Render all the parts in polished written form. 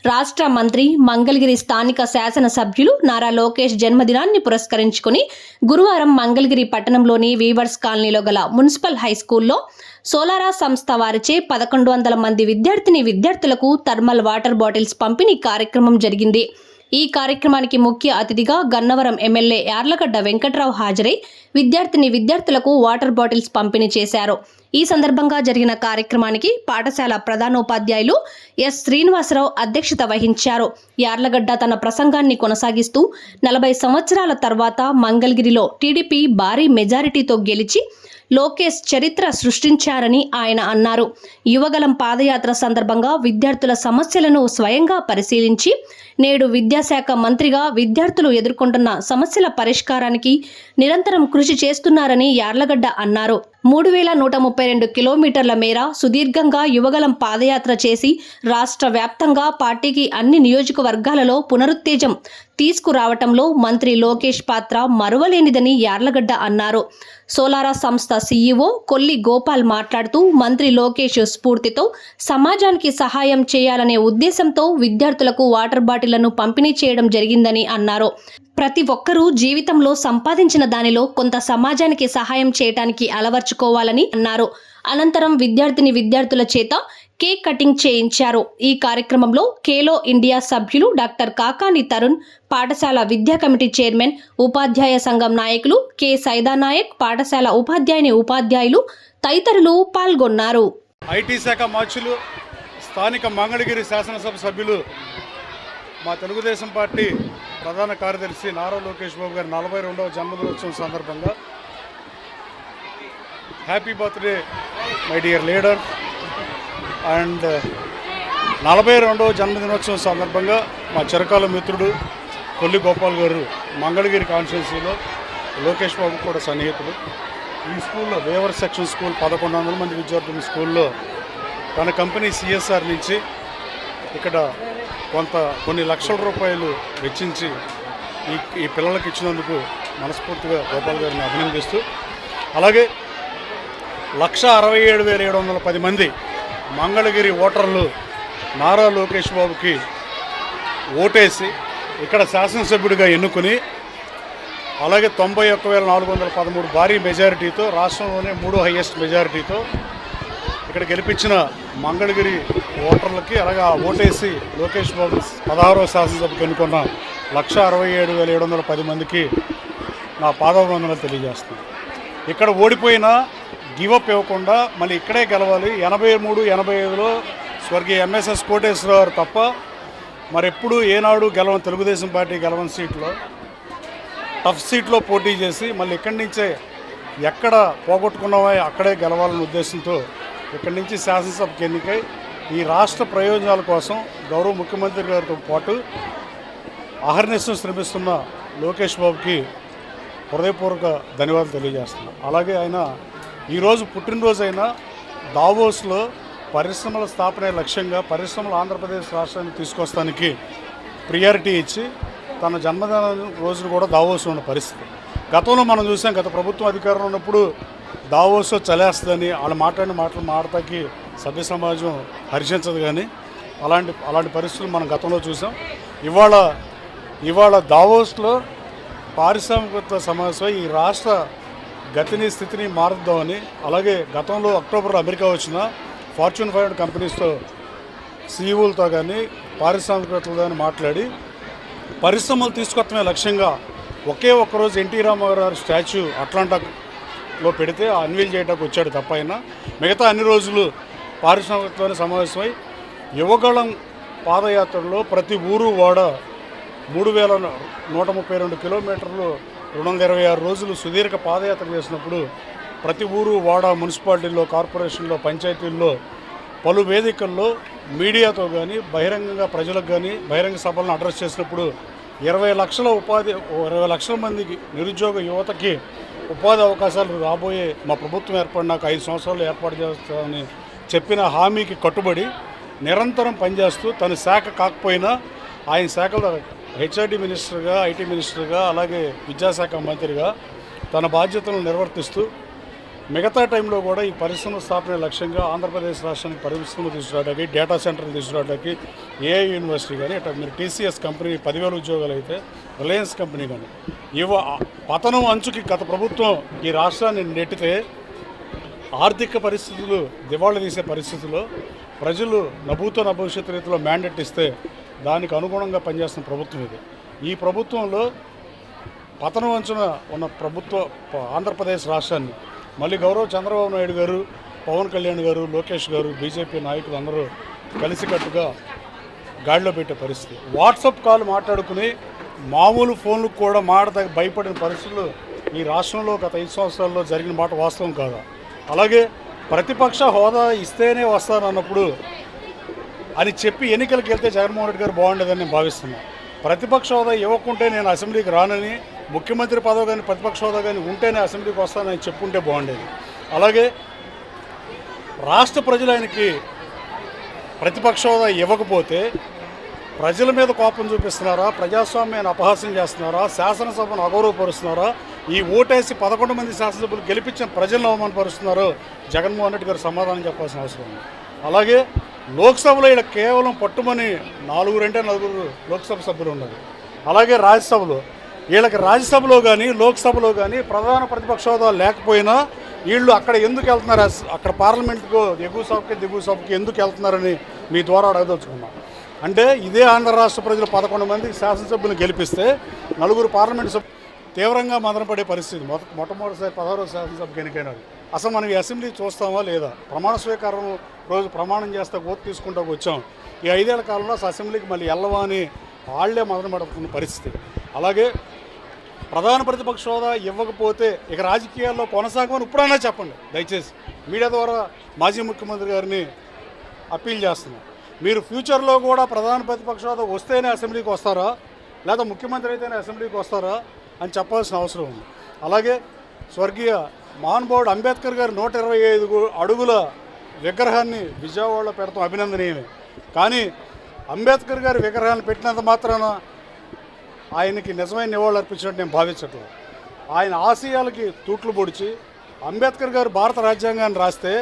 రాష్ట్ర మంత్రి మంగళగిరి స్థానిక శాసనసభ్యులు నారా లోకేష్ జన్మదినాన్ని పురస్కరించుకుని గురువారం మంగళగిరి పట్టణంలోని వీవర్స్ కాలనీలో గల మున్సిపల్ హైస్కూల్లో సోలారా సంస్థ వారిచే 1100 మంది విద్యార్థులకు థర్మల్ వాటర్ బాటిల్స్ పంపిణీ కార్యక్రమం జరిగింది. ఈ కార్యక్రమానికి ముఖ్య అతిథిగా గన్నవరం ఎమ్మెల్యే యార్లగడ్డ వెంకట్రావు హాజరై విద్యార్థులకు వాటర్ బాటిల్స్ పంపిణీ చేశారు. ఈ సందర్భంగా జరిగిన కార్యక్రమానికి పాఠశాల ప్రధానోపాధ్యాయులు ఎస్ శ్రీనివాసరావు అధ్యక్షత వహించారు. యార్లగడ్డ తన ప్రసంగాన్ని కొనసాగిస్తూ 40 సంవత్సరాల తర్వాత మంగళగిరిలో టీడీపీ భారీ మెజారిటీతో గెలిచి లోకేష్ చరిత్ర సృష్టించారని ఆయన అన్నారు. యువగలం పాదయాత్ర సందర్భంగా విద్యార్థుల సమస్యలను స్వయంగా పరిశీలించి నేడు విద్యాశాఖ మంత్రిగా విద్యార్థులు ఎదుర్కొంటున్న సమస్యల పరిష్కారానికి నిరంతరం కృషి చేస్తున్నారని యార్లగడ్డ అన్నారు. 3132 కిలోమీటర్ల మేర సుదీర్ఘంగా యువగలం పాదయాత్ర చేసి రాష్ట్ర వ్యాప్తంగా పార్టీకి అన్ని నియోజకవర్గాలలో పునరుత్తేజం తీసుకురావటంలో మంత్రి లోకేష్ పాత్ర మరువలేనిదని యార్లగడ్డ అన్నారు. సోలారా సంస్థ సీఈఓ కొల్లి గోపాల్ మాట్లాడుతూ మంత్రి లోకేష్ స్ఫూర్తితో సమాజానికి సహాయం చేయాలనే ఉద్దేశంతో విద్యార్థులకు వాటర్ బాటిళ్లను పంపిణీ చేయడం జరిగిందని అన్నారు. ప్రతి ఒక్కరూ జీవితంలో సంపాదించిన దానిలో కొంత సమాజానికి సహాయం చేయడానికి అలవర్చుకోవాలని అన్నారు. అనంతరం విద్యార్థుల చేత కేక్ కటింగ్ చేయించారు. ఈ కార్యక్రమంలో ఖేలో ఇండియా సభ్యులు డాక్టర్ కాకాని తరుణ్, పాఠశాల విద్యా కమిటీ చైర్మన్, ఉపాధ్యాయ సంఘం నాయకులు కె సైదానాయక్, పాఠశాల ఉపాధ్యాయులు తదితరులు పాల్గొన్నారు. ఐటీ శాఖ మార్చులు, స్థానిక మంగళగిరి శాసనసభ సభ్యులు, మా తెలుగుదేశం పార్టీ ప్రధాన కార్యదర్శి నారా లోకేష్ బాబు గారి 42వ జన్మదినోత్సవం సందర్భంగా happy birthday my dear leader. And 42వ జన్మదినోత్సవం సందర్భంగా మా చిరకాల మిత్రుడు కొల్లి గోపాల్ గారు మంగళగిరి కాన్స్టిట్యున్సీలో లోకేష్ బాబు కూడా సన్నిహితులు. ఈ స్కూల్లో వేవర్ సెక్షన్ స్కూల్ 1100 మంది విద్యార్థుల స్కూల్లో తన కంపెనీ సిఎస్ఆర్ నుంచి ఇక్కడ కొన్ని లక్షల రూపాయలు వెచ్చించి ఈ పిల్లలకు ఇచ్చినందుకు మనస్ఫూర్తిగా గోపాల్ గారిని అభినందిస్తూ, అలాగే 167,710 మంది మంగళగిరి ఓటర్లు నారా లోకేష్ బాబుకి ఓటేసి ఇక్కడ శాసనసభ్యుడిగా ఎన్నుకుని, అలాగే 91,413 భారీ మెజారిటీతో, రాష్ట్రంలోనే 3 హైయెస్ట్ మెజారిటీతో ఇక్కడ గెలిపించిన మంగళగిరి ఓటర్లకి, అలాగే ఆ ఓటేసి లోకేష్ బాబు 16వ శాసనసభకు ఎన్నుకున్న 167,710 మందికి నా పాదాభివందనలు తెలియజేస్తున్నాను. ఇక్కడ ఓడిపోయినా గివప్ ఇవ్వకుండా మళ్ళీ ఇక్కడే గెలవాలి. 83, 85లో స్వర్గీయ ఎంఎస్ఎస్ కోటేశ్వరరావు తప్ప మరెప్పుడు ఏనాడు గెలవని తెలుగుదేశం పార్టీ గెలవని సీట్లో, టఫ్ సీట్లో పోటీ చేసి మళ్ళీ ఇక్కడి నుంచే ఎక్కడ పోగొట్టుకున్నామో అక్కడే గెలవాలనే ఉద్దేశంతో ఇక్కడి నుంచి శాసనసభకు ఎన్నికై ఈ రాష్ట్ర ప్రయోజనాల కోసం గౌరవ ముఖ్యమంత్రి గారితో పాటు అహర్నిశం శ్రమిస్తున్న లోకేష్ బాబుకి హృదయపూర్వక ధన్యవాదాలు తెలియజేస్తున్నాను. అలాగే ఆయన ఈరోజు పుట్టినరోజు అయిన దావోస్లో పరిశ్రమల స్థాపనే లక్ష్యంగా పరిశ్రమలు ఆంధ్రప్రదేశ్ రాష్ట్రానికి తీసుకొస్తానికి ప్రియారిటీ ఇచ్చి తన జన్మదిన రోజును కూడా దావోస్లో ఉన్న పరిస్థితి గతంలో మనం చూసాం. గత ప్రభుత్వం అధికారంలో ఉన్నప్పుడు దావోస్లో చలేస్తుందని వాళ్ళు మాట్లాడిన మాటలు మాడతాకి సభ్య సమాజం హర్షించదు. కానీ అలాంటి పరిస్థితులు మనం గతంలో చూసాం. ఇవాళ దావోస్లో పారిశ్రామికత్వ సమావేశం ఈ రాష్ట్ర గతిని స్థితిని మారుద్దామని, అలాగే గతంలో అక్టోబర్లో అమెరికా వచ్చిన ఫార్చ్యూన్ 500 కంపెనీస్తో సీఈఓలతో కానీ పారిశ్రామికవేత్తలతో కానీ మాట్లాడి పరిశ్రమలు తీసుకొత్తమే లక్ష్యంగా ఒకే ఒక్కరోజు ఎన్టీ రామారావు గారి స్టాచ్యూ అట్లాంటాలో పెడితే అన్వీల్ చేయడానికి వచ్చాడు తప్ప అయినా మిగతా అన్ని రోజులు పారిశ్రామికతోనే సమావేశమై యువగళం పాదయాత్రలో ప్రతి ఊరు వాడ 3,132 కిలోమీటర్లు 226 రోజులు సుదీర్ఘ పాదయాత్ర చేసినప్పుడు ప్రతి ఊరు వాడ, మున్సిపాలిటీల్లో, కార్పొరేషన్లో, పంచాయతీల్లో, పలు వేదికల్లో మీడియాతో కానీ బహిరంగంగా ప్రజలకు కానీ బహిరంగ సభలను అడ్రస్ చేసినప్పుడు 20 లక్షల మందికి నిరుద్యోగ యువతకి ఉపాధి అవకాశాలు రాబోయే మా ప్రభుత్వం ఏర్పడినాక 5 సంవత్సరాలు ఏర్పాటు చేస్తామని చెప్పిన హామీకి కట్టుబడి నిరంతరం పనిచేస్తూ తన శాఖ కాకపోయినా ఆయన శాఖలో హెచ్ఆర్డీ మినిస్టర్గా, ఐటీ మినిస్టర్గా, అలాగే విద్యాశాఖ మంత్రిగా తన బాధ్యతలను నిర్వర్తిస్తూ మిగతా టైంలో కూడా ఈ పరిశ్రమ స్థాపన లక్ష్యంగా ఆంధ్రప్రదేశ్ రాష్ట్రానికి పరిశ్రమ తీసుకురావడానికి, డేటా సెంటర్లు తీసుకురావడానికి, ఏఐ యూనివర్సిటీ కానీ ఇట్లా మీరు టీసీఎస్ కంపెనీ 10,000 ఉద్యోగాలు అయితే రిలయన్స్ కంపెనీ కానీ పతనం అంచుకి గత ప్రభుత్వం ఈ రాష్ట్రాన్ని నెట్టితే ఆర్థిక పరిస్థితులు దివాళా తీసే పరిస్థితుల్లో ప్రజలు నభూతో భవిష్యత్తు రీతిలో మ్యాండేట్ ఇస్తే దానికి అనుగుణంగా పనిచేస్తున్న ప్రభుత్వం ఇది. ఈ ప్రభుత్వంలో పతనం అంచున ఉన్న ఆంధ్రప్రదేశ్ రాష్ట్రాన్ని మళ్ళీ గౌరవ చంద్రబాబు నాయుడు గారు, పవన్ కళ్యాణ్ గారు, లోకేష్ గారు, బీజేపీ నాయకులు అందరూ కలిసికట్టుగా గాడిలో పెట్టే పరిస్థితి. వాట్సాప్ కాల్ మాట్లాడుకుని మామూలు ఫోన్లకు కూడా భయపడిన పరిస్థితులు ఈ రాష్ట్రంలో గత 5 సంవత్సరాల్లో జరిగిన మాట వాస్తవం కాదా? అలాగే ప్రతిపక్ష హోదా ఇస్తేనే వస్తానన్నప్పుడు అని చెప్పి ఎన్నికలకు వెళ్తే జగన్మోహన్ రెడ్డి గారు బాగుండేదని నేను భావిస్తున్నాను. ప్రతిపక్ష హోదా ఇవ్వకుంటే నేను అసెంబ్లీకి రానని, ముఖ్యమంత్రి పదవి కానీ ప్రతిపక్ష హోదా కానీ ఉంటేనే అసెంబ్లీకి వస్తానని చెప్పుంటే బాగుండేది. అలాగే రాష్ట్ర ప్రజలు ఆయనకి ప్రతిపక్ష హోదా ఇవ్వకపోతే ప్రజల మీద కోపం చూపిస్తున్నారా, ప్రజాస్వామ్యాన్ని అపహాస్యం చేస్తున్నారా, శాసనసభను అగౌరవపరుస్తున్నారా, ఈ ఓటేసి 11 మంది శాసనసభ్యులు గెలిపించిన ప్రజలను అవమానపరుస్తున్నారో జగన్మోహన్ రెడ్డి గారు సమాధానం చెప్పాల్సిన అవసరం ఉంది. అలాగే లోక్సభలో ఇక్కడ కేవలం పట్టుమని 4 లోక్సభ సభ్యులు ఉన్నారు. అలాగే రాజ్యసభలో వీళ్ళకి రాజ్యసభలో కానీ లోక్సభలో కానీ ప్రధాన ప్రతిపక్ష హోదా లేకపోయినా వీళ్ళు అక్కడ ఎందుకు వెళ్తున్నారు, అక్కడ పార్లమెంట్కు ఎగువ సభకి దిగువ సభకి ఎందుకు వెళ్తున్నారని మీ ద్వారా అడగదలుచుకున్నాం. అంటే ఇదే ఆంధ్ర రాష్ట్ర ప్రజలు 11 మంది శాసనసభ్యులను గెలిపిస్తే 4 పార్లమెంటు సభ్యులు తీవ్రంగా మదనపడే పరిస్థితి. మొట్టమొదటిసారి 16వ శాసనసభకు ఎన్నికైనారు. అసలు మనం ఈ అసెంబ్లీ చూస్తామా లేదా? ప్రమాణ స్వీకారం రోజు ప్రమాణం చేస్తా ఓటు తీసుకుంటూ వచ్చాం. ఈ 5 ఏళ్ల కాలంలో అసెంబ్లీకి మళ్ళీ వెళ్ళవా అని వాళ్లే మదనపడుతున్న పరిస్థితి. అలాగే ప్రధాన ప్రతిపక్ష హోదా ఇవ్వకపోతే ఇక రాజకీయాల్లో కొనసాగమని ఇప్పుడైనా చెప్పండి దయచేసి. మీడియా ద్వారా మాజీ ముఖ్యమంత్రి గారిని అప్పీల్ చేస్తున్నాం. మీరు ఫ్యూచర్లో కూడా ప్రధాన ప్రతిపక్ష హోదా వస్తేనే అసెంబ్లీకి వస్తారా, లేదా ముఖ్యమంత్రి అయితేనే అసెంబ్లీకి వస్తారా అని చెప్పాల్సిన అవసరం ఉంది. అలాగే స్వర్గీయ మహానుభావుడు అంబేద్కర్ గారి 125 అడుగుల విగ్రహాన్ని విజయవాడలో పెడతాం అభినందనీయమే. కానీ అంబేద్కర్ గారి విగ్రహాన్ని పెట్టినంత మాత్రాన ఆయనకి నిజమైన నివాళులు అర్పించినట్టు నేను భావించట్లేదు. ఆయన ఆశయాలకి తూట్లు పొడిచి అంబేద్కర్ గారు భారత రాజ్యాంగాన్ని రాస్తే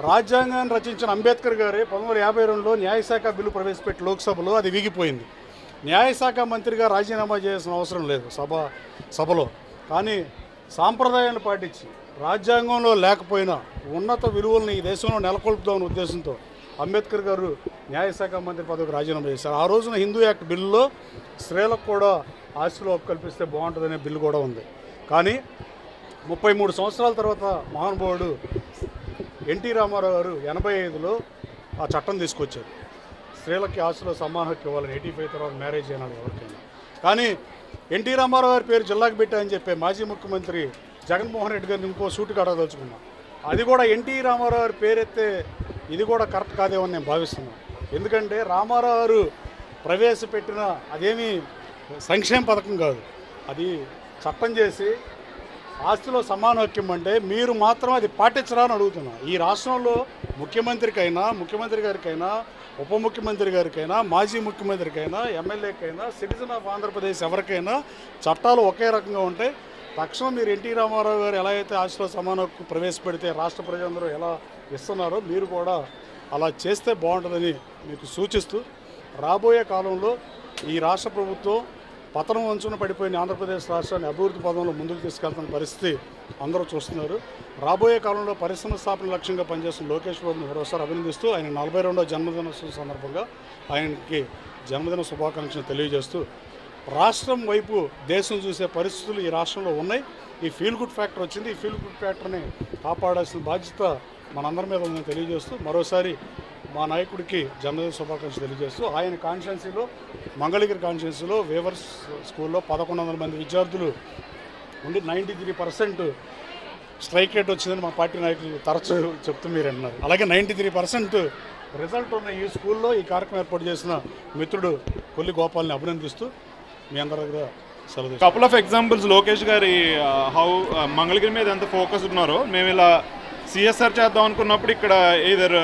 రాజ్యాంగాన్ని రచించిన అంబేద్కర్ గారే 1952లో న్యాయశాఖ బిల్లు ప్రవేశపెట్టి లోక్సభలో అది వీగిపోయింది. న్యాయశాఖ మంత్రిగా రాజీనామా చేయాల్సిన అవసరం లేదు సభలో. కానీ సాంప్రదాయాన్ని పాటించి రాజ్యాంగంలో లేకపోయినా ఉన్నత విలువలను ఈ దేశంలో నెలకొల్పుదామనే ఉద్దేశంతో అంబేద్కర్ గారు న్యాయశాఖ మంత్రి పదవికి రాజీనామా చేశారు. ఆ రోజున హిందూ యాక్ట్ బిల్లులో స్త్రీలకు కూడా ఆస్తిలో హక్కు కల్పిస్తే బాగుంటుందనే బిల్లు కూడా ఉంది. కానీ 33 సంవత్సరాల తర్వాత మహానుభావుడు ఎన్టీ రామారావు గారు 85లో ఆ చట్టం తీసుకొచ్చారు. స్త్రీలకి ఆస్తిలో సమాన హక్కు ఇవ్వాలని, 85 తర్వాత మ్యారేజ్ అయినాడు ఎవరికైనా. కానీ ఎన్టీ రామారావు గారి పేరు జిల్లాకు పెట్టాయని చెప్పే మాజీ ముఖ్యమంత్రి జగన్మోహన్ రెడ్డి గారిని ఇంకో సూటుకు అడగదలుచుకున్నాం. అది కూడా ఎన్టీ రామారావు గారి పేరెత్తే ఇది కూడా కరెక్ట్ కాదేమో నేను భావిస్తున్నాను. ఎందుకంటే రామారావు గారు ప్రవేశపెట్టిన అదేమీ సంక్షేమ పథకం కాదు, అది చట్టం చేసి ఆస్తిలో సమాన హక్కు ఇవ్వమంటే మీరు మాత్రం అది పాటించరా అని అడుగుతున్నాం. ఈ రాష్ట్రంలో ముఖ్యమంత్రి గారికైనా ఉప ముఖ్యమంత్రి గారికైనా మాజీ ముఖ్యమంత్రికైనా ఎమ్మెల్యేకైనా సిటిజన్ ఆఫ్ ఆంధ్రప్రదేశ్ ఎవరికైనా చట్టాలు ఒకే రకంగా ఉంటాయి. తక్షణం మీరు ఎన్టీ రామారావు గారు ఎలా అయితే ఆస్తిలో సమాన హక్కు ప్రవేశపెడితే రాష్ట్ర ప్రజలందరూ ఎలా ఇస్తున్నారో మీరు కూడా అలా చేస్తే బాగుంటుందని మీకు సూచిస్తూ రాబోయే కాలంలో ఈ రాష్ట్ర ప్రభుత్వం పతనం అంచున పడిపోయిన ఆంధ్రప్రదేశ్ రాష్ట్రాన్ని అభివృద్ధి పదంలో ముందుకు తీసుకెళ్తున్న పరిస్థితి అందరూ చూస్తున్నారు. రాబోయే కాలంలో పరిశ్రమ స్థాపన లక్ష్యంగా పనిచేస్తున్న లోకేష్ బాబుని మరోసారి అభినందిస్తూ ఆయన 42వ జన్మదిన సందర్భంగా ఆయనకి జన్మదిన శుభాకాంక్షలు తెలియజేస్తూ రాష్ట్రం వైపు దేశం చూసే పరిస్థితులు ఈ రాష్ట్రంలో ఉన్నాయి. ఈ ఫీల్ గుడ్ ఫ్యాక్టర్ వచ్చింది. ఈ ఫీల్ గుడ్ ఫ్యాక్టర్ని కాపాడాల్సిన బాధ్యత మనందరి మీద ఉందని తెలియజేస్తూ మరోసారి మా నాయకుడికి జన్మదిన శుభాకాంక్షలు తెలియజేస్తూ ఆయన కాన్స్టిట్యున్సీలో మంగళగిరి కాన్స్టిట్యున్సీలో వేవర్స్ స్కూల్లో 1100 మంది విద్యార్థులు ఉండి 93% స్ట్రైక్ రేట్ వచ్చిందని మా పార్టీ నాయకులు తరచూ చెప్తూ మీరు అన్నారు. అలాగే 93% రిజల్ట్ ఉన్న ఈ స్కూల్లో ఈ కార్యక్రమం ఏర్పాటు చేసిన మిత్రుడు కొల్లి గోపాల్ని అభినందిస్తూ మీ అందరి దగ్గర సెలవు. కపుల్ ఆఫ్ ఎగ్జాంపుల్స్ లోకేష్ గారి హౌ మంగళగిరి మీద ఎంత ఫోకస్ ఉన్నారో మేము ఇలా సిఎస్ఆర్ చేద్దాం అనుకున్నప్పుడు ఇక్కడ ఇదర్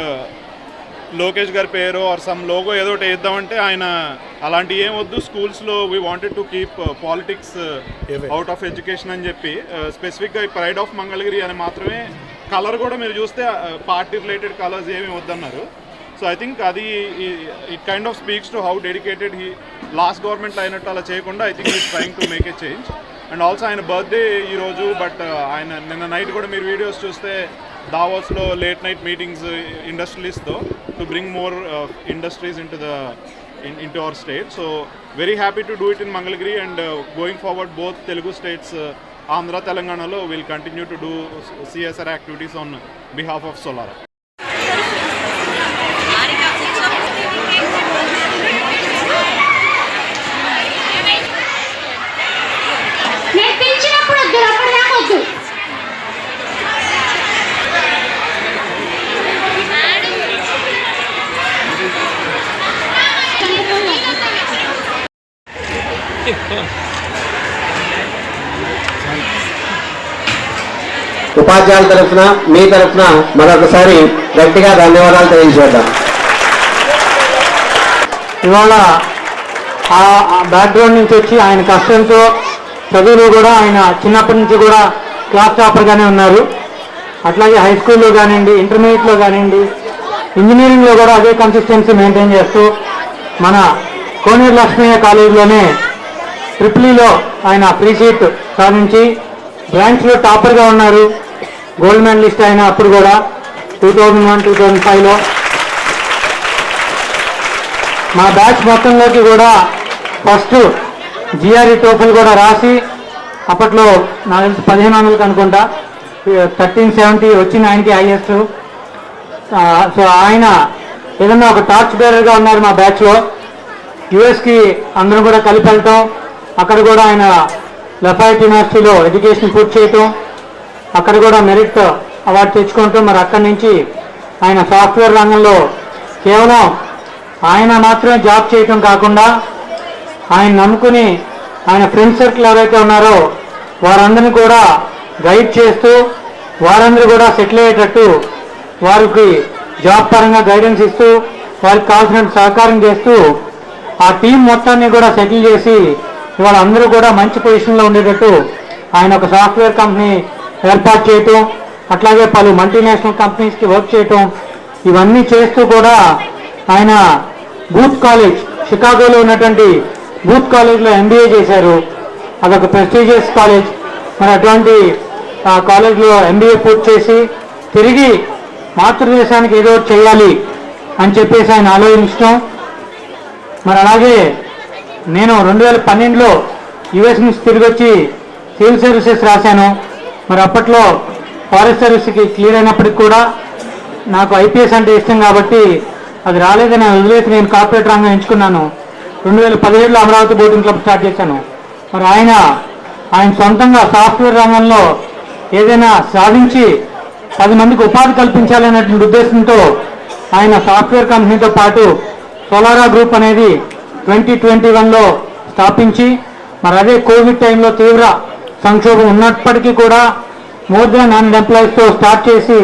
లోకేష్ గారి పేరు ఆర్ సమ్ లోగో ఏదో ఒకటి వేద్దామంటే ఆయన అలాంటి ఏం వద్దు, స్కూల్స్లో we wanted to keep politics out of education అని చెప్పి స్పెసిఫిక్గా ఈ ప్రైడ్ ఆఫ్ మంగళగిరి అని మాత్రమే, కలర్ కూడా మీరు చూస్తే పార్టీ రిలేటెడ్ కలర్స్ ఏమీ వద్దన్నారు. సో ఐ థింక్ అది it kind of speaks to how dedicated he last గవర్నమెంట్లో అయినట్టు అలా చేయకుండా I think is trying to make a change. And also ఆయన బర్త్డే ఈరోజు, బట్ ఆయన నిన్న నైట్ కూడా మీరు వీడియోస్ చూస్తే దావోస్లో లేట్ నైట్ మీటింగ్స్ ఇండస్ట్రియలిస్ట్తో to bring more industries into our state. So very happy to do it in Mangalagiri, and going forward both Telugu states, Andhra, Telangana lo will continue to do CSR activities on behalf of Solara. ఉపాధ్యాయుల తరఫున మీ తరఫున మరొకసారి గట్టిగా ధన్యవాదాలు తెలియజేద్దాం. ఇవాళ ఆ background నుంచి వచ్చి ఆయన కష్టంతో చదువులో కూడా ఆయన చిన్నప్పటి నుంచి కూడా క్లాస్ టాపర్గానే ఉన్నారు. అట్లాగే హై స్కూల్లో కానివ్వండి, ఇంటర్మీడియట్లో కానివ్వండి, ఇంజనీరింగ్లో కూడా అదే కన్సిస్టెన్సీ మెయింటైన్ చేస్తూ మన కోనేరు లక్ష్మయ్య కాలేజీలోనే ట్రిపులీలో ఆయన ఫ్రీ సీట్ సాధించి బ్రాంచ్లో టాపర్గా ఉన్నారు. గోల్డ్ మెడలిస్ట్ అయిన అప్పుడు కూడా 2001, 2005లో మా బ్యాచ్ మొత్తంలోకి కూడా ఫస్ట్ జిఆర్ఈ టోఫల్ కూడా రాసి అప్పట్లో నాకు తెలిసి 1500 అనుకుంటా 1370 వచ్చింది ఆయనకి హైయెస్ట్. సో ఆయన ఏదన్నా ఒక టార్చ్ బేరర్గా ఉన్నారు మా బ్యాచ్లో. యుఎస్కి అందరం కూడా కలిపి వెళ్తాం. అక్కడ కూడా ఆయన లఫాయట్ యూనివర్సిటీలో ఎడ్యుకేషన్ పూర్తి చేయటం, అక్కడ కూడా మెరిట్ అవార్డు తెచ్చుకుంటాం. మరి అక్కడి నుంచి ఆయన సాఫ్ట్వేర్ రంగంలో కేవలం ఆయన మాత్రమే జాబ్ చేయటం కాకుండా ఆయన నమ్ముకుని ఆయన ఫ్రెండ్ సర్కిల్ ఎవరైతే ఉన్నారో వారందరినీ కూడా గైడ్ చేస్తూ వారందరూ కూడా సెటిల్ అయ్యేటట్టు వారికి జాబ్ పరంగా గైడెన్స్ ఇస్తూ వారికి కావాల్సిన సహకారం చేస్తూ ఆ టీం మొత్తాన్ని కూడా సెటిల్ చేసి ఇవాళ అందరూ కూడా మంచి పొజిషన్లో ఉండేటట్టు ఆయన ఒక సాఫ్ట్వేర్ కంపెనీ ఏర్పాటు చేయటం, అట్లాగే పలు మల్టీనేషనల్ కంపెనీస్కి వర్క్ చేయటం, ఇవన్నీ చేస్తూ కూడా ఆయన బూత్ కాలేజ్, షికాగోలో ఉన్నటువంటి బూత్ కాలేజ్లో MBA చేశారు. అదొక ప్రెస్టీజియస్ కాలేజ్. మరి అటువంటి కాలేజ్లో MBA పూర్తి చేసి తిరిగి మాతృదేశానికి ఏదో చేయాలి అని చెప్పేసి ఆయన ఆలోచించడం. మరి అలాగే నేను 2012లో యుఎస్ నుంచి తిరిగి వచ్చి సివిల్ సర్వీసెస్ రాశాను. మరి అప్పట్లో ఫారెస్ట్ సర్వీస్కి క్లియర్ అయినప్పటికి కూడా నాకు IPS అంటే ఇష్టం కాబట్టి అది రాలేదని వదిలేసి నేను కార్పొరేట్ రంగం ఎంచుకున్నాను. 2017లో అమరావతి బోటింగ్ క్లబ్ స్టార్ట్ చేశాను. మరి ఆయన సొంతంగా సాఫ్ట్వేర్ రంగంలో ఏదైనా సాధించి 10 మందికి ఉపాధి కల్పించాలనేటువంటి ఉద్దేశంతో ఆయన సాఫ్ట్వేర్ కంపెనీతో పాటు సోలారా గ్రూప్ అనేది 2021లో స్థాపించి మరి అదే కోవిడ్ టైంలో తీవ్ర సంక్షోభం ఉన్నప్పటికీ కూడా మోర్ దాన్ 100 ఎంప్లాయీస్తో స్టార్ట్ చేసి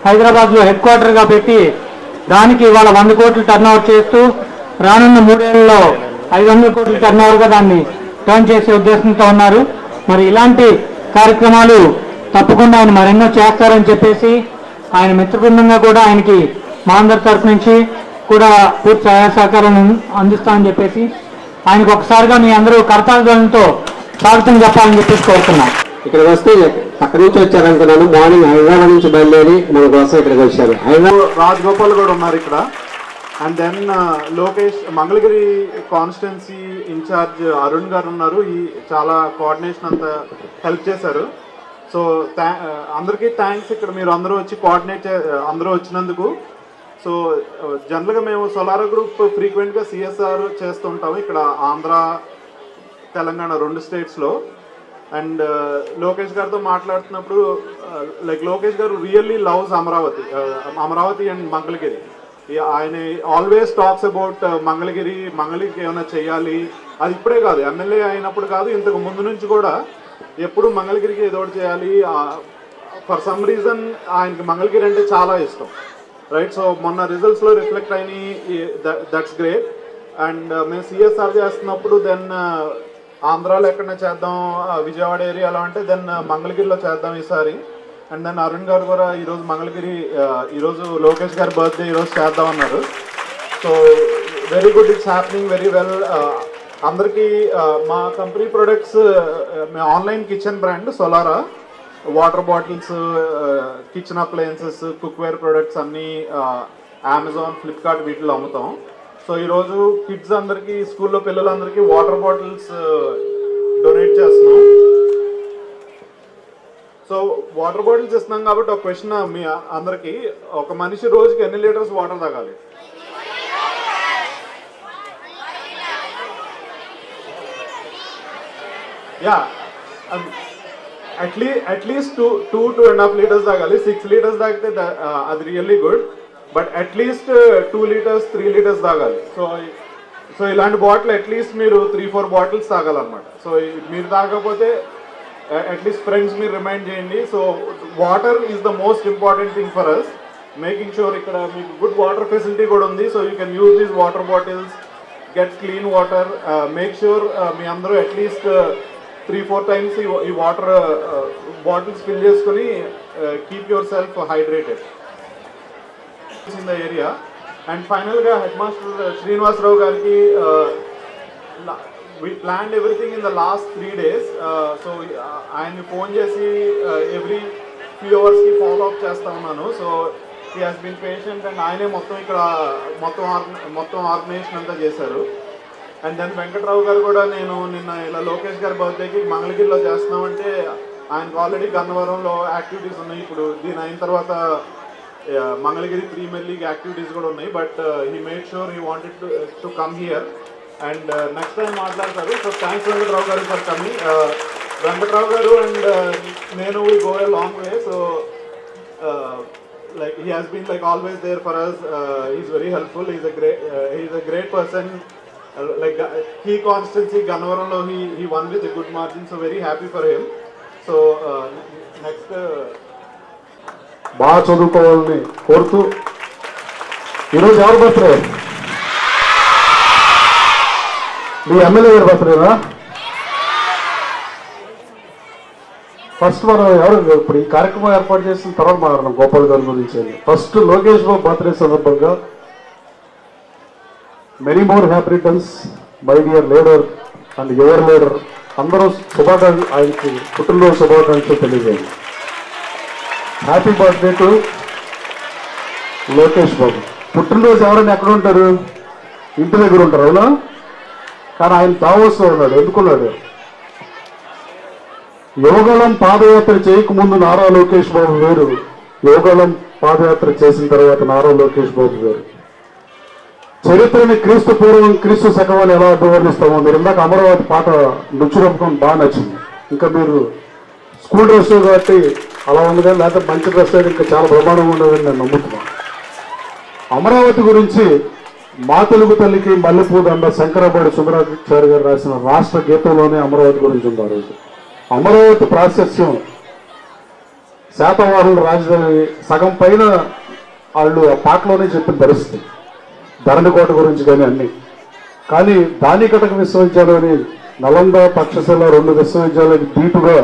హైదరాబాద్లో హెడ్ క్వార్టర్గా పెట్టి దానికి ఇవాళ 100 కోట్లు టర్నోవర్ చేస్తూ రానున్న 3 ఏళ్లలో 500 కోట్ల టర్నోవర్గా దాన్ని టర్న్ చేసే ఉద్దేశంతో ఉన్నారు. మరి ఇలాంటి కార్యక్రమాలు తప్పకుండా ఆయన మరెన్నో చేస్తారని చెప్పేసి ఆయన మిత్రబృందంగా కూడా ఆయనకి మా అందరి తరఫు నుంచి కూడా పూర్తి సహాయ సహకారాన్ని అందిస్తామని చెప్పేసి ఆయనకు ఒకసారిగా మీ అందరూ కర్తార్థంతో స్వాగతం చెప్పాలని చెప్పేసి కోరుతున్నాం. ఇక్కడికి వస్తే అక్కడి నుంచి వచ్చారనుకున్నాను. మార్నింగ్ హైదరాబాద్ నుంచి బయలుదేరి మన కోసం ఇక్కడికి వచ్చారు. రాజ్ గోపాల్ కూడా ఉన్నారు ఇక్కడ. And then Lokesh Mangalagiri constituency incharge Arun గారు ఉన్నారు. ఈ చాలా కోఆర్డినేషన్ అంతా హెల్ప్ చేశారు. సో అందరికీ థ్యాంక్స్. ఇక్కడ మీరు అందరూ వచ్చి అందరూ వచ్చినందుకు. సో జనరల్గా మేము సోలారా గ్రూప్ ఫ్రీక్వెంట్గా CSR చేస్తుంటాము ఇక్కడ ఆంధ్ర, తెలంగాణ 2 స్టేట్స్లో. అండ్ లోకేష్ గారితో మాట్లాడుతున్నప్పుడు లైక్ లోకేష్ గారు really loves Amaravati and Mangalagiri. ఆయన ఆల్వేస్ టాక్స్ అబౌట్ మంగళగిరికి ఏమైనా చేయాలి. అది ఇప్పుడే కాదు, ఎమ్మెల్యే అయినప్పుడు కాదు, ఇంతకు ముందు నుంచి కూడా ఎప్పుడు మంగళగిరికి ఏదో ఒకటి చేయాలి. ఫర్ సమ్ రీజన్ ఆయనకి మంగళగిరి అంటే చాలా ఇష్టం. రైట్. సో మొన్న రిజల్ట్స్లో రిఫ్లెక్ట్ అయినాయి, దట్స్ గ్రేట్. అండ్ మేము సిఎస్ఆర్ చేస్తున్నప్పుడు దెన్ ఆంధ్రాలో ఎక్కడైనా చేద్దాం, విజయవాడ ఏరియాలో అంటే దెన్ మంగళగిరిలో చేద్దాం ఈసారి. అండ్ దెన్ అరుణ్ గారు కూడా ఈరోజు మంగళగిరి, ఈరోజు లోకేష్ గారి బర్త్డే ఈరోజు చేద్దాం అన్నారు. So very good, it's happening very well. అందరికీ మా కంపెనీ ప్రొడక్ట్స్, మీ online kitchen brand Solara, water bottles, kitchen appliances, cookware products అన్నీ అమెజాన్, ఫ్లిప్కార్ట్ వీటిలో అమ్ముతాం. సో ఈరోజు కిడ్స్ అందరికీ, స్కూల్లో పిల్లలందరికీ వాటర్ బాటిల్స్ డొనేట్ చేస్తున్నాం. సో వాటర్ బాటిల్స్ ఇస్తున్నాం కాబట్టి ఒక క్వశ్చన్ మీ అందరికీ, ఒక మనిషి రోజుకి ఎన్ని లీటర్స్ వాటర్ తాగాలి? యా, అట్లీస్ట్ 2.5 లీటర్స్ తాగాలి. 6 లీటర్స్ తాగితే అది really good, but at least 2 litres 3 litres తాగాలి. సో ఇలాంటి బాటిల్ అట్లీస్ట్ మీరు 3-4 బాటిల్స్ తాగాలన్నమాట. సో మీరు తాగకపోతే అట్లీస్ట్ ఫ్రెండ్స్ మీరు రిమైండ్ చేయండి. So water is the most important thing for us, making sure ఇక్కడ మీకు గుడ్ వాటర్ ఫెసిలిటీ కూడా ఉంది. So you can use these water bottles, get clean water. Make sure మీ అందరూ అట్లీస్ట్ 3-4 టైమ్స్ ఈ water bottles fill చేసుకుని keep your self hydrated in the area. And ఫైనల్గా head master Srinivasarao గారికి, we planned everything in the last 3 days. So ఆయన్ని phone చేసి every few అవర్స్కి follow up చేస్తా ఉన్నాను. So he has been patient and ఆయనే మొత్తం ఇక్కడ మొత్తం ఆర్గనైజేషన్ అంతా చేశారు. అండ్ దెన్ వెంకట్రావు గారు కూడా, నేను నిన్న ఇలా లోకేష్ గారి బర్త్డేకి మంగళగిరిలో చేస్తున్నామంటే ఆయనకు ఆల్రెడీ గన్నవరంలో యాక్టివిటీస్ ఉన్నాయి. ఇప్పుడు దీని అయిన తర్వాత మంగళగిరి ప్రీమియర్ లీగ్ యాక్టివిటీస్ కూడా ఉన్నాయి. But he made sure he wanted to come here and next time మాట్లాడతారు. సో థ్యాంక్స్ వెంకట్రావు గారు ఫర్ కమింగ్. వెంకట్రావు గారు అండ్ నేను we go a long way. So like he has been like always there for us. He's very helpful. He's a great person. Like he constantly Gannavaramlo he won with a good margin, so very happy for him. So next బాగా చదువుకోవాలని కోరుతూ, ఈరోజు ఎవరు birthday? మీ MLA గారు బర్త్డేనా? First మనం ఎవరు ఇప్పుడు ఈ కార్యక్రమం ఏర్పాటు చేసిన తర్వాత మాట్లాడడం గోపాల్ గారి గురించి. ఫస్ట్ లోకేష్ బాబు బర్త్డే సందర్భంగా many more happy returns my dear leader and your leader. అందరూ శుభాకాంక్షలు, ఆయనకి పుట్టినరోజు శుభాకాంక్షలు తెలియజేయండి. Happy birthday to Lokesh Babu. పుట్టినరోజు ఎవరైనా ఎక్కడ ఉంటారు? ఇంటి దగ్గర ఉంటారు, అవునా? కానీ ఆయన దావోస్లో ఉన్నాడు. ఎందుకున్నాడు? యోగళం పాదయాత్ర చేయకముందు నారా లోకేష్ బాబు వేరు, యోగళం పాదయాత్ర చేసిన తర్వాత నారా లోకేష్ బాబు వేరు. చరిత్రని క్రీస్తు పూర్వం క్రీస్తు శకం అని ఎలా వివరిస్తామో, మీరు ఇందాక అమరావతి పాట నృత్యురూపకం బాగా నచ్చింది. ఇంకా మీరు స్కూల్ డ్రెస్ కాబట్టి అలా ఉంది, కానీ లేకపోతే మంచి డ్రెస్ అయితే ఇంకా చాలా బ్రహ్మాండంగా ఉండదని నేను నమ్ముతున్నాను. అమరావతి గురించి మా తెలుగు తల్లికి మల్లెపూదండ శంకరబాడి సుందరాచార్య గారు రాసిన రాష్ట్ర గీతంలోనే అమరావతి గురించి ఉంది. ఆ రోజు అమరావతి ప్రాశస్యం, శాతవాహనుల రాజధాని సగం పైన వాళ్ళు ఆ పాటలోనే చెప్పిన పరిస్థితి. ధరణికోట గురించి కానీ అన్ని. కానీ దానికటక విశ్వవిద్యాలయం, నలంద, తక్షశిల 2 విశ్వవిద్యాలయాలకు దీటుగా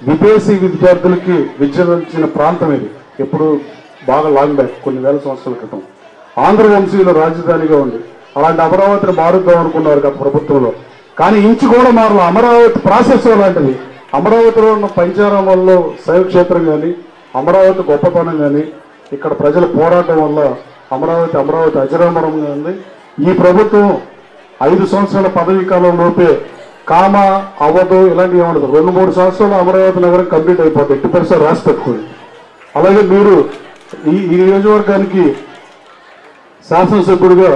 విదేశీ విద్యార్థులకి విద్యనిచ్చిన ప్రాంతం ఇది. ఎప్పుడు బాగా లాంగ్ బ్యాక్, కొన్ని వేల సంవత్సరాల క్రితం ఆంధ్రవంశీయుల రాజధానిగా ఉంది. అలాంటి అమరావతిని మారుద్దాం అనుకున్నారు గత ప్రభుత్వంలో, కానీ ఇంచు కూడా మారల. అమరావతి ప్రాశస్యం లాంటిది. అమరావతిలో ఉన్న పంచారామాల్లో శైవక్షేత్రం కానీ, అమరావతి గొప్పతనం కానీ, ఇక్కడ ప్రజల పోరాటం వల్ల అమరావతి అజరామరంగా ఉంది. ఈ ప్రభుత్వం 5 సంవత్సరాల పదవీ కాలం లోపే కామ అవ్వదు ఇలాంటివి ఏమడదు. 2-3 సంవత్సరాలు అమరావతి నగరం కంప్లీట్ అయిపోతుంది. 80% రాసి పెట్టుకోండి. అలాగే మీరు ఈ నియోజకవర్గానికి శాసనసభ్యుడిగా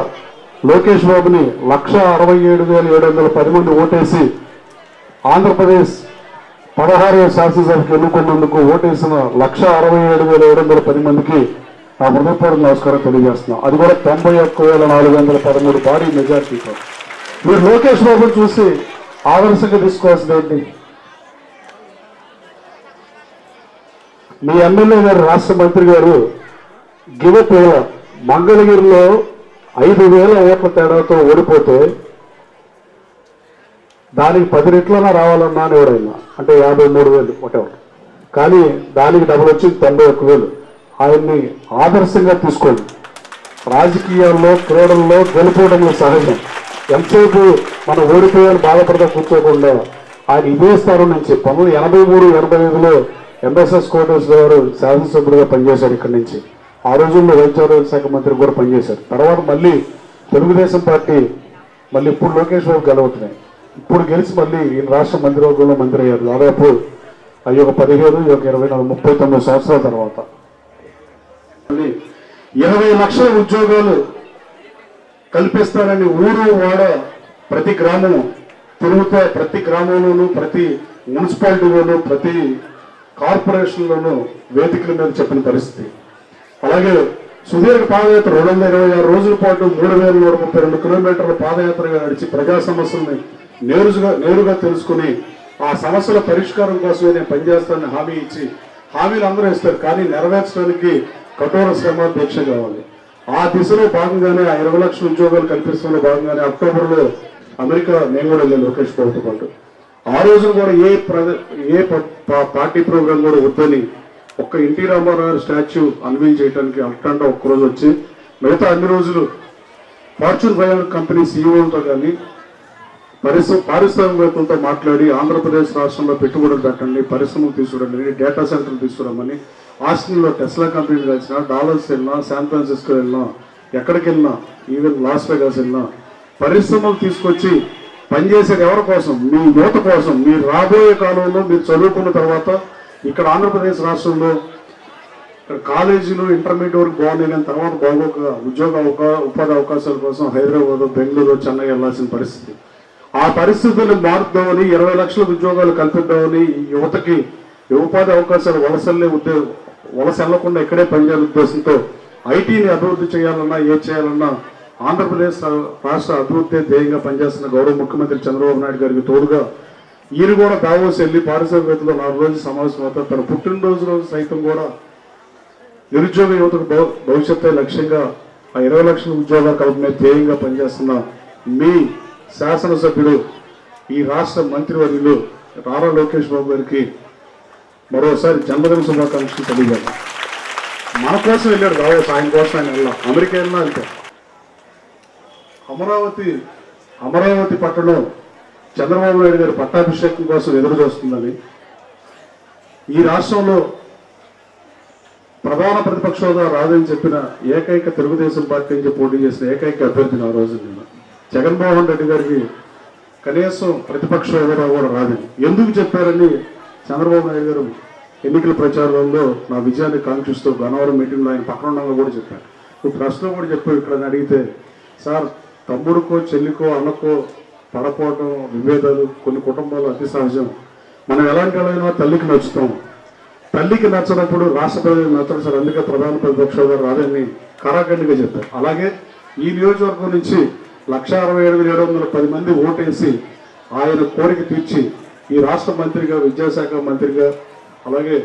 లోకేష్ బాబుని 167,710 మంది ఓటేసి ఆంధ్రప్రదేశ్ 16వ శాసనసభకు ఎన్నుకున్నందుకు ఓటేసిన 167,710 మందికి నా హృదయపూర్వక నమస్కారం తెలియజేస్తున్నాం. అది కూడా 91,413 భారీ మెజార్టీతో. మీరు లోకేష్ బాబుని చూసి ఆదర్శంగా తీసుకోవాల్సింది ఏంటి? మీ ఎమ్మెల్యే గారు, రాష్ట్ర మంత్రి గారు గివప్ మంగళగిరిలో 5,000 ఓట్ల తేడాతో ఓడిపోతే దానికి 10 రెట్లన్నా రావాలన్నా అని ఎవరైనా, అంటే 53,000 ఒకటెవరు, కానీ దానికి డబుల్ వచ్చి 91,000. ఆయన్ని ఆదర్శంగా తీసుకోండి. రాజకీయాల్లో, క్రీడల్లో గెలుపోవడం సహజం. ఎంతసేపు మనం ఓడిపోయాలని బాధపడతా కూర్చోకుండా ఆయన ఇదే స్థానం నుంచి 1983-85లో ఎంఎస్ఎస్ కోటేశ్వర గారు శాసనసభ్యుడిగా పనిచేశారు ఇక్కడి నుంచి. ఆ రోజుల్లో వైద్య ఆరోగ్య శాఖ మంత్రి కూడా పనిచేశారు. తర్వాత మళ్ళీ తెలుగుదేశం పార్టీ మళ్ళీ ఇప్పుడు లోకేష్ బాబు గెలవుతున్నాయి. ఇప్పుడు గెలిచి మళ్ళీ ఈ రాష్ట్ర మంత్రివర్గంలో మంత్రి అయ్యారు. దాదాపు అవి ఒక 15, 24, 39 సంవత్సరాల తర్వాత 20 లక్షల ఉద్యోగాలు కల్పిస్తారని ఊరు వాడ ప్రతి గ్రామం తిరుగుతా, ప్రతి గ్రామంలోనూ, ప్రతి మున్సిపాలిటీలోనూ, ప్రతి కార్పొరేషన్లోనూ వేదికల మీద చెప్పిన పరిస్థితి. అలాగే సుదీర్ఘ పాదయాత్ర 226 రోజుల పాటు 3,132 కిలోమీటర్ల పాదయాత్రగా నడిచి ప్రజా సమస్యల్ని నేరుగా తెలుసుకుని ఆ సమస్యల పరిష్కారం కోసమే నేను పనిచేస్తానని హామీ ఇచ్చి, హామీలు అందరూ ఇస్తారు కానీ నెరవేర్చడానికి కఠోర శ్రమ, దీక్ష కావాలి. ఆ దిశలో భాగంగానే ఆ 20 లక్షల ఉద్యోగాలు కల్పిస్తున్న భాగంగానే అక్టోబర్లో అమెరికా నేను కూడా వెళ్ళాను లోకేష్ బాబుతో పాటు. ఆ రోజున కూడా ఏ పార్టీ ప్రోగ్రాం కూడా వద్దని ఒక్క ఎన్టీ రామారావు స్టాచ్యూ అన్వీల్ చేయడానికి అట్టంట ఒక్కరోజు వచ్చి, మిగతా అన్ని రోజులు ఫార్చ్యూన్ 500 కంపెనీ సీఈఓలతో కానీ పారిశ్రామికవేత్తలతో మాట్లాడి ఆంధ్రప్రదేశ్ రాష్ట్రంలో పెట్టుబడులు పెట్టండి, పరిశ్రమలు తీసుకురండి, డేటా సెంటర్లు తీసుకురమ్మని ఆస్టిన్లో టెస్లా కంపెనీలు కలిసిన, డాలర్స్ వెళ్ళినా, శాన్ ఫ్రాన్సిస్కో వెళ్ళినా, ఎక్కడికి వెళ్ళినా, ఈవెన్ లాస్ వేగాస్ వెళ్ళినా పరిశ్రమలు తీసుకొచ్చి పనిచేసేది ఎవరి కోసం? మీ యువత కోసం. మీరు రాబోయే కాలంలో మీరు చదువుకున్న తర్వాత ఇక్కడ ఆంధ్రప్రదేశ్ రాష్ట్రంలో కాలేజీలు ఇంటర్మీడియట్ వరకు బాగున్నాయి కానీ తర్వాత బాగోక ఉపాధి అవకాశాల కోసం హైదరాబాద్, బెంగళూరు, చెన్నై వెళ్లాల్సిన పరిస్థితి. ఆ పరిస్థితులను మారుద్దామని 20 లక్షల ఉద్యోగాలు కల్పిద్దామని యువతకి ఉపాధి అవకాశాలు వలస వెళ్లకుండా ఇక్కడే పనిచేయాల ఉద్దేశంతో ఐటీని అభివృద్ధి చేయాలన్నా చేయాలన్నా ఆంధ్రప్రదేశ్ రాష్ట్ర అభివృద్ధి ధ్యేయంగా పనిచేస్తున్న గౌరవ ముఖ్యమంత్రి చంద్రబాబు నాయుడు గారికి తోడుగా ఈయన కూడా దావోస్ వెళ్ళి పారిశ్రామికవేత్తలో 4 రోజులు సమావేశం అవుతారు. తన పుట్టినరోజు సైతం కూడా నిరుద్యోగ యువతకు భవిష్యత్తు లక్ష్యంగా ఆ 20 లక్షల ఉద్యోగాలు కల్పనే ధ్యేయంగా పనిచేస్తున్న మీ శాసనసభ్యుడు, ఈ రాష్ట్ర మంత్రివర్యులు నారా లోకేష్ బాబు గారికి మరోసారి జన్మదిన శుభాకాంక్షలు తెలియజేయాలి. మన కోసం వెళ్ళాడు దావోస్, ఆయన కోసం ఆయన వెళ్ళాం. అమెరికా వెళ్ళినా అంతే. అమరావతి పట్టణం చంద్రబాబు నాయుడు గారి పట్టాభిషేకం కోసం ఎదురు చూస్తుందని, ఈ రాష్ట్రంలో ప్రధాన ప్రతిపక్ష హోదా రాదని చెప్పిన ఏకైక తెలుగుదేశం పార్టీ నుంచి పోటీ చేసిన ఏకైక అభ్యర్థిని ఆ రోజు నేను జగన్మోహన్ రెడ్డి గారికి కనీసం ప్రతిపక్ష హోదా కూడా రాదని ఎందుకు చెప్పారని చంద్రబాబు నాయుడు గారు ఎన్నికల ప్రచారంలో నా విజయాన్ని కాంక్షిస్తూ గన్నవరం మీటింగ్లో ఆయన పక్కన ఉండగా కూడా చెప్పారు. నువ్వు ప్రశ్న కూడా చెప్పావు ఇక్కడ అడిగితే, సార్ తమ్ముడికో చెల్లికో అన్నకో పడపోవడం, విభేదాలు కొన్ని కుటుంబాలు అతి సహజం. మనం ఎలాంటి వాళ్ళైనా తల్లికి నచ్చుతాం. తల్లికి నచ్చినప్పుడు రాష్ట్ర ప్రజలకు నచ్చడం సార్, అందుకే ప్రధాన ప్రతిపక్ష హోదా రాదని కరాఖండిగా చెప్పారు. అలాగే ఈ నియోజకవర్గం నుంచి 167,710 మంది ఓటేసి ఆయన కోరిక తీర్చి ఈ రాష్ట్ర మంత్రిగా, విద్యాశాఖ మంత్రిగా, అలాగే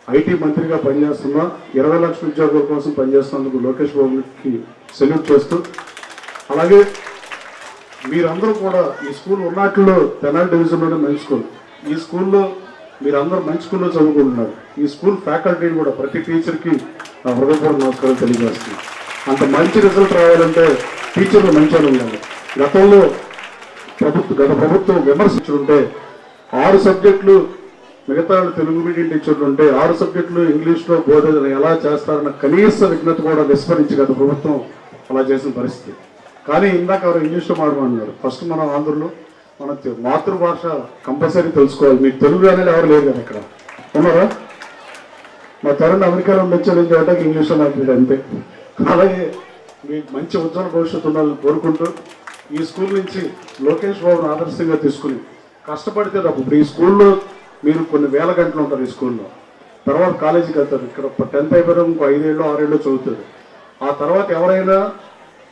ఐటీ మంత్రిగా పనిచేస్తున్న 20 లక్షల ఉద్యోగుల కోసం పనిచేస్తున్నందుకు లోకేష్ బాబుకి సెల్యూట్ చేస్తూ, అలాగే మీరందరూ కూడా ఈ స్కూల్ ఉన్నట్లో తెనాలి డివిజన్లోనే మంచి స్కూల్, ఈ స్కూల్లో మీరందరూ మంచి స్కూల్లో చదువుకుంటున్నారు. ఈ స్కూల్ ఫ్యాకల్టీని కూడా ప్రతి టీచర్కి నా హృదయపూర్వక నమస్కారం తెలియజేస్తుంది. అంత మంచి రిజల్ట్ రావాలంటే టీచర్లు మంచి వాళ్ళు ఉండాలి. గత ప్రభుత్వం విమర్శించుంటే 6 సబ్జెక్టులు మిగతా తెలుగు మీడియం టీచర్లు ఉంటే 6 సబ్జెక్టులు ఇంగ్లీష్లో బోధన ఎలా చేస్తారన్న కనీస విజ్ఞత కూడా విస్మరించి గత ప్రభుత్వం అలా చేసిన పరిస్థితి. కానీ ఇందాక ఎవరు ఇంగ్లీష్లో మాట్లాడుతున్నారు. ఫస్ట్ మనం ఆంధ్రలో మన మాతృభాష కంపల్సరీ తెలుసుకోవాలి. మీకు తెలుగు అనేది ఎవరు లేరు కదా ఇక్కడ ఉన్నారా? మా తరుణ్ అమెరికాలో వచ్చారని చెప్పడానికి ఇంగ్లీష్లో మాట్లాడారు అంతే. అలాగే మీకు మంచి ఉజ్వల భవిష్యత్తు ఉండాలని కోరుకుంటూ ఈ స్కూల్ నుంచి లోకేష్ బాబును ఆదర్శంగా తీసుకుని కష్టపడితే తప్ప ఇప్పుడు ఈ స్కూల్లో మీరు కొన్ని వేల గంటలు ఉంటారు. ఈ స్కూల్లో తర్వాత కాలేజీకి వెళ్తారు. ఇక్కడ 10th అయిపోయినా ఇంకో 5 ఏళ్ళు 6 ఏళ్ళు చదువుతారు. ఆ తర్వాత ఎవరైనా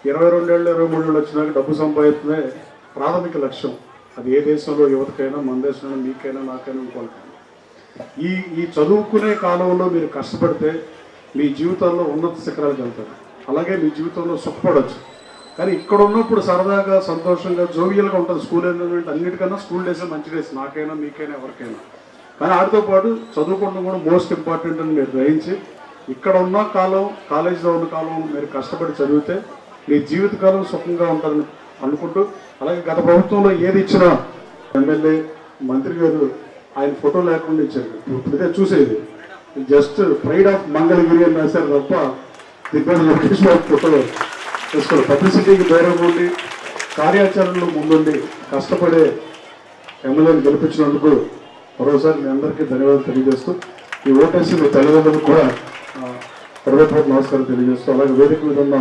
22 ఏళ్ళు 23 ఏళ్ళు వచ్చినాక డబ్బు సంపాదించే ప్రాథమిక లక్ష్యం. అది ఏ దేశంలో యువతకైనా, మన దేశంలో మీకైనా, నాకైనా, ఇంకోకైనా ఈ చదువుకునే కాలంలో మీరు కష్టపడితే మీ జీవితాల్లో ఉన్నత శిఖరాలకు వెళ్తారు. అలాగే మీ జీవితంలో సుఖపడవచ్చు. కానీ ఇక్కడ ఉన్నప్పుడు సరదాగా సంతోషంగా జోవియల్గా ఉంటుంది స్కూల్ ఎన్విరాన్మెంట్. అన్నిటికన్నా స్కూల్ డేసే మంచి డేస్, నాకైనా మీకైనా ఎవరికైనా. కానీ వాటితో పాటు చదువుకోవడం కూడా మోస్ట్ ఇంపార్టెంట్ అని మీరు గ్రహించి ఇక్కడ ఉన్న కాలం, కాలేజీలో ఉన్న కాలం మీరు కష్టపడి చదివితే మీ జీవితకాలం సుఖంగా ఉంటుందని అనుకుంటూ, అలాగే గత ప్రభుత్వంలో ఏది ఇచ్చినా ఎమ్మెల్యే మంత్రి గారు ఆయన ఫోటో లేకుండా ఇచ్చారు. ఇప్పుడైతే చూసేది జస్ట్ ప్రైడ్ ఆఫ్ మంగళగిరి అని రాశారు తప్ప దిగ్గజ లోకేష్ బాబు ఫోటో వేసుకోవాలి. పబ్లిసిటీకి దూరంగా ఉండి కార్యాచరణలో ముందుండి కష్టపడే ఎమ్మెల్యేని గెలిపించినందుకు మరోసారి మీ అందరికీ ధన్యవాదాలు తెలియజేస్తూ, ఈ ఓటేసి మీ తల్లిదండ్రులకు కూడా హృదయపూర్వక నమస్కారం తెలియజేస్తూ, అలాగే వేదిక మీద ఉన్న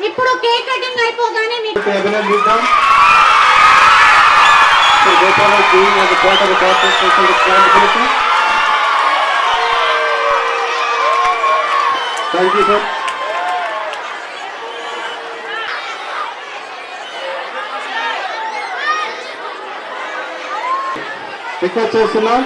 ఇప్పుడు కేక్ కటింగ్ అయిపోగానే మీకు అభినందిద్దాం. Thank you sir. రిక్వెస్ట్ చేస్తున్నాం